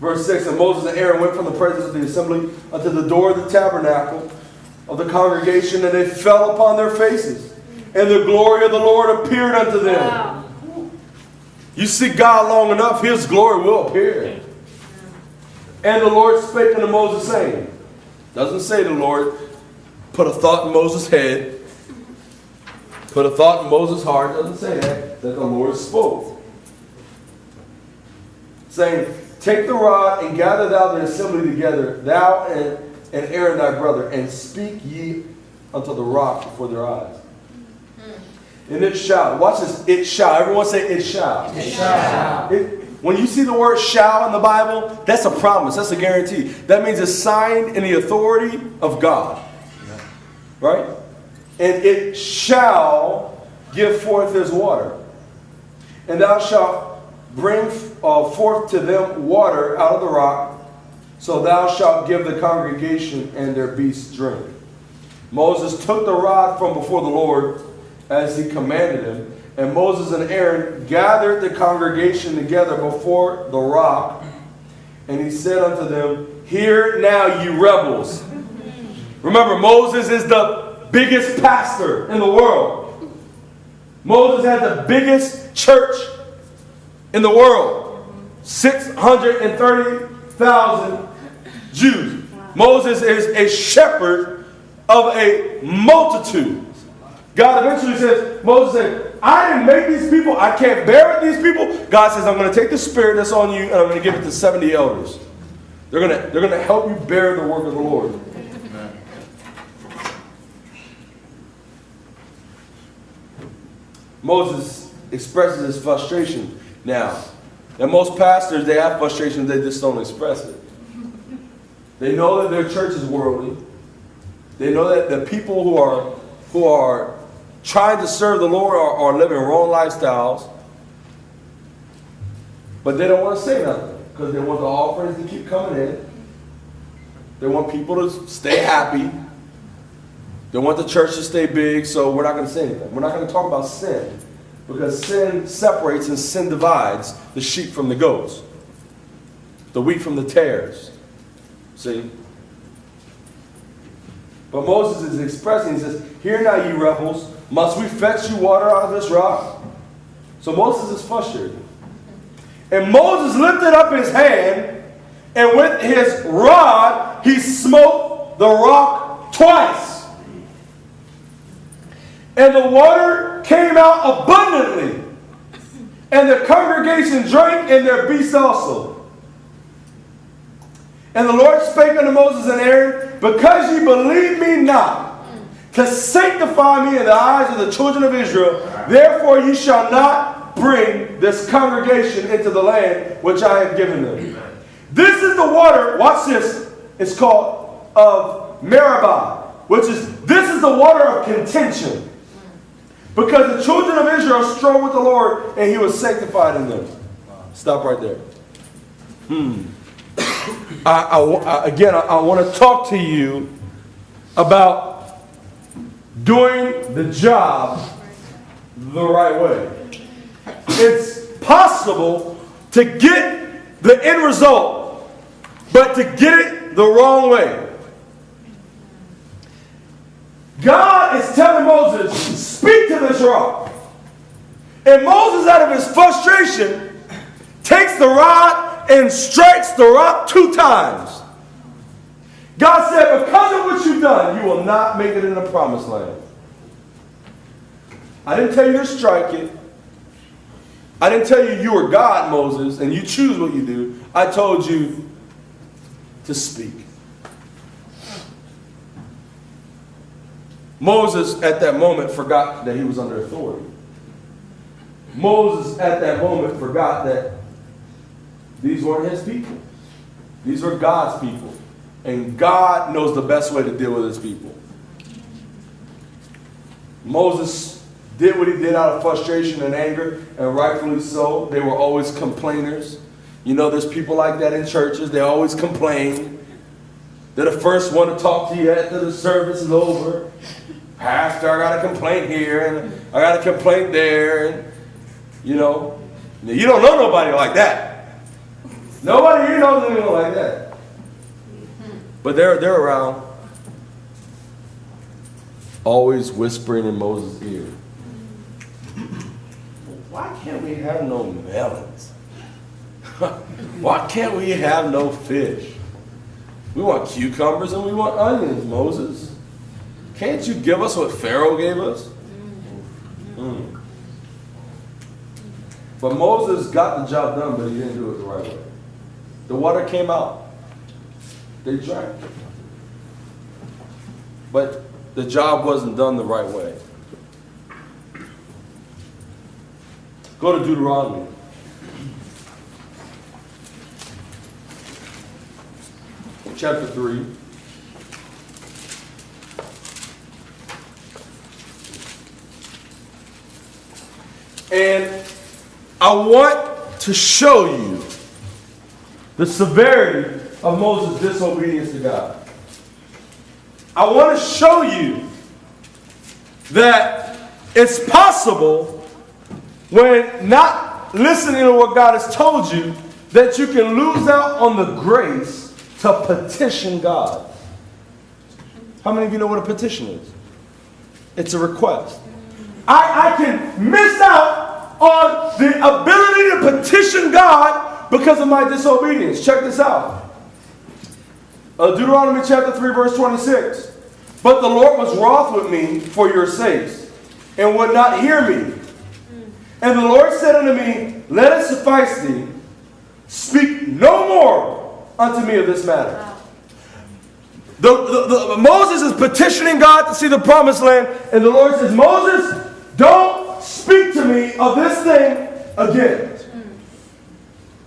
Verse 6, and Moses and Aaron went from the presence of the assembly unto the door of the tabernacle of the congregation, and they fell upon their faces. And the glory of the Lord appeared unto them. Wow. You see God long enough, His glory will appear. And the Lord spake unto Moses, saying, doesn't say the Lord put a thought in Moses' head, put a thought in Moses' heart, doesn't say that the Lord spoke. Saying, take the rod and gather thou the assembly together, thou and Aaron thy brother, and speak ye unto the rock before their eyes. And it shall. Watch this. It shall. Everyone say it shall. It shall. When you see the word shall in the Bible, that's a promise. That's a guarantee. That means it's signed in the authority of God. Right? And it shall give forth his water. And thou shalt bring forth to them water out of the rock. So thou shalt give the congregation and their beasts drink. Moses took the rod from before the Lord, as he commanded him, and Moses and Aaron gathered the congregation together before the rock, and he said unto them, hear now, ye rebels. Remember, Moses is the biggest pastor in the world. Moses had the biggest church in the world. 630,000 Jews. Moses is a shepherd of a multitude. God eventually says, Moses said, I didn't make these people. I can't bear these people. God says, I'm going to take the spirit that's on you and I'm going to give it to 70 elders. They're going to help you bear the work of the Lord. Amen. Moses expresses his frustration now. And most pastors, they have frustration, they just don't express it. They know that their church is worldly. They know that the people who are trying to serve the Lord are living wrong lifestyles. But they don't want to say nothing because they want the offerings to keep coming in. They want people to stay happy. They want the church to stay big, so we're not going to say anything. We're not going to talk about sin because sin separates and sin divides the sheep from the goats, the wheat from the tares. See? But Moses is expressing, he says, hear now, ye rebels, must we fetch you water out of this rock? So Moses is frustrated. And Moses lifted up his hand, and with his rod, he smote the rock twice. And the water came out abundantly. And the congregation drank, and their beasts also. And the Lord spake unto Moses and Aaron, because ye believe me not, to sanctify me in the eyes of the children of Israel, therefore ye shall not bring this congregation into the land which I have given them. This is the water, watch this, it's called of Meribah, this is the water of contention. Because the children of Israel strove with the Lord, and he was sanctified in them. Stop right there. I want to talk to you about doing the job the right way. It's possible to get the end result, but to get it the wrong way. God is telling Moses, speak to this rock. And Moses, out of his frustration, takes the rod and strikes the rock 2 times. God said, because of what you've done, you will not make it in the promised land. I didn't tell you to strike it. I didn't tell you you were God, Moses, and you choose what you do. I told you to speak. Moses, at that moment, forgot that he was under authority. Moses, at that moment, forgot that these weren't his people. These were God's people. And God knows the best way to deal with his people. Moses did what he did out of frustration and anger, and rightfully so. They were always complainers. You know, there's people like that in churches. They always complain. They're the first one to talk to you after the service is over. Pastor, I got a complaint here, and I got a complaint there. And, you know, you don't know nobody like that. Nobody here knows anyone like that. But they're around, always whispering in Moses' ear. Why can't we have no melons? Why can't we have no fish? We want cucumbers and we want onions, Moses. Can't you give us what Pharaoh gave us? But Moses got the job done, but he didn't do it the right way. The water came out. They drank. But the job wasn't done the right way. Go to Deuteronomy. Chapter 3. And I want to show you the severity of Moses' disobedience to God. I want to show you that it's possible when not listening to what God has told you that you can lose out on the grace to petition God. How many of you know what a petition is? It's a request. I can miss out on the ability to petition God because of my disobedience. Check this out. Deuteronomy chapter 3 verse 26. But the Lord was wroth with me for your sakes, and would not hear me. And the Lord said unto me, let it suffice thee. Speak no more unto me of this matter. Moses is petitioning God to see the promised land, and the Lord says, Moses, don't speak to me of this thing again.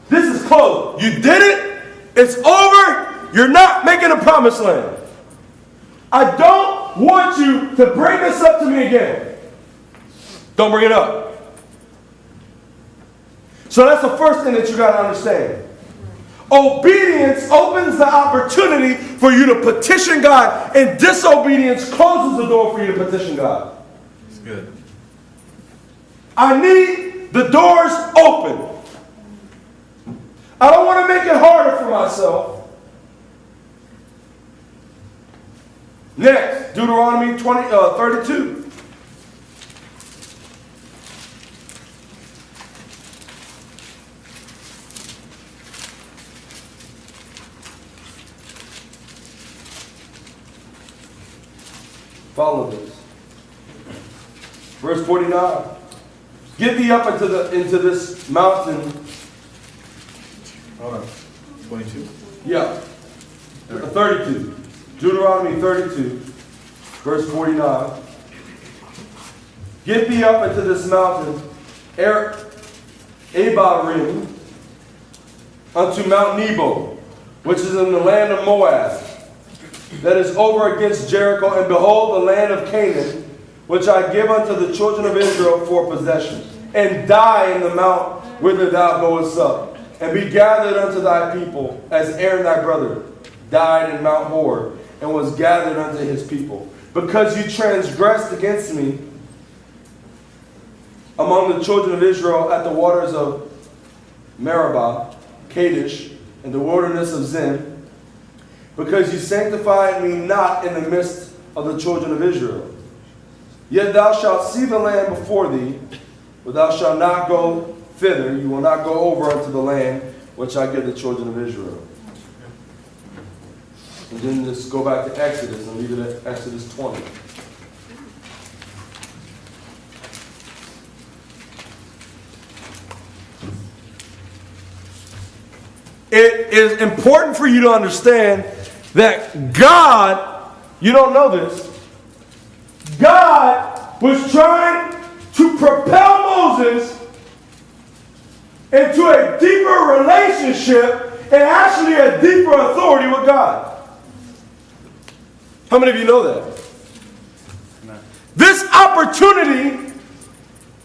This is closed. You did it. It's over. You're not making a promised land. I don't want you to bring this up to me again. Don't bring it up. So that's the first thing that you got to understand. Obedience opens the opportunity for you to petition God, and disobedience closes the door for you to petition God. That's good. I need the doors open. I don't want to make it harder for myself. Next, Deuteronomy 32. Follow this. Verse 49. Get thee up into this mountain. Hold on. 22? Yeah. 32. Deuteronomy 32, verse 49. Get thee up into this mountain, Abarim, unto Mount Nebo, which is in the land of Moab, that is over against Jericho, and behold the land of Canaan, which I give unto the children of Israel for possession. And die in the mount whither thou goest up, and be gathered unto thy people, as Aaron thy brother died in Mount Hor, and was gathered unto his people. Because you transgressed against me among the children of Israel at the waters of Meribah, Kadesh, and the wilderness of Zin, because you sanctified me not in the midst of the children of Israel. Yet thou shalt see the land before thee, but thou shalt not go thither. You will not go over unto the land which I give the children of Israel. And then just go back to Exodus and leave it at Exodus 20. It is important for you to understand that God, you don't know this, God was trying to propel Moses into a deeper relationship and actually a deeper authority with God. How many of you know that? Amen. This opportunity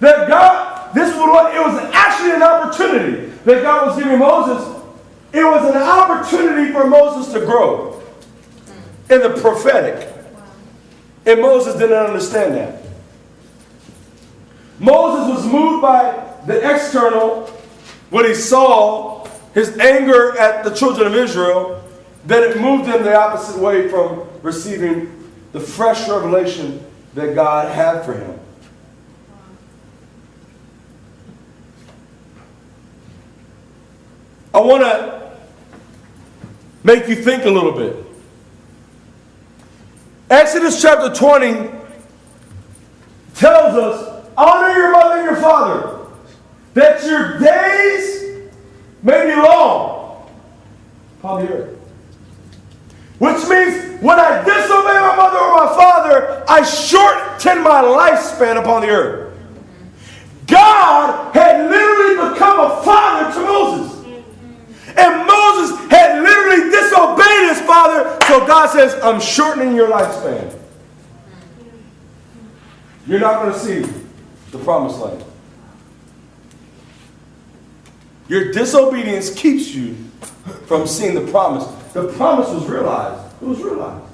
that God, it was actually an opportunity that God was giving Moses. It was an opportunity for Moses to grow in the prophetic. And Moses didn't understand that. Moses was moved by the external, what he saw his anger at the children of Israel, that it moved him the opposite way from receiving the fresh revelation that God had for him. I want to make you think a little bit. Exodus chapter 20 tells us, honor your mother and your father, that your days may be long upon the earth. Which means when I disobey my mother or my father, I shorten my lifespan upon the earth. God had literally become a father to Moses. And Moses had literally disobeyed his father. So God says, I'm shortening your lifespan. You're not going to see the promised land. Your disobedience keeps you from seeing the promise. The promise was realized. It was realized.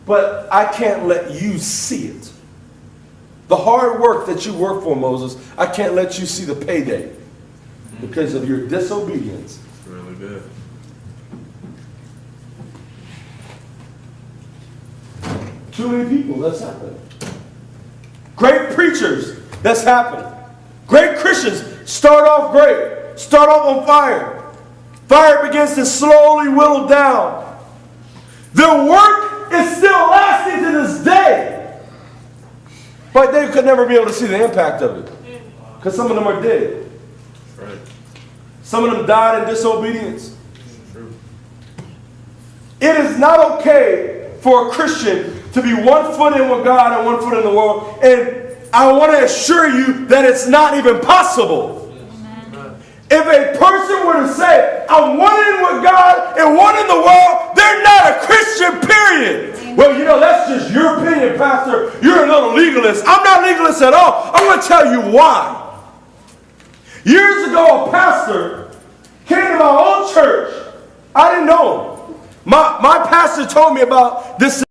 But I can't let you see it. The hard work that you work for, Moses, I can't let you see the payday because of your disobedience. That's really good. Too many people, that's happened. Great preachers, that's happened. Great Christians start off great. Start off on fire. Fire begins to slowly whittle down. Their work is still lasting to this day. But they could never be able to see the impact of it. Because some of them are dead. Right. Some of them died in disobedience. True. It is not okay for a Christian to be 1 foot in with God and 1 foot in the world. And I want to assure you that it's not even possible. If a person were to say, I'm one in with God and one in the world, they're not a Christian, period. Well, you know, that's just your opinion, Pastor. You're a little legalist. I'm not legalist at all. I'm going to tell you why. Years ago, a pastor came to my own church. I didn't know him. My pastor told me about this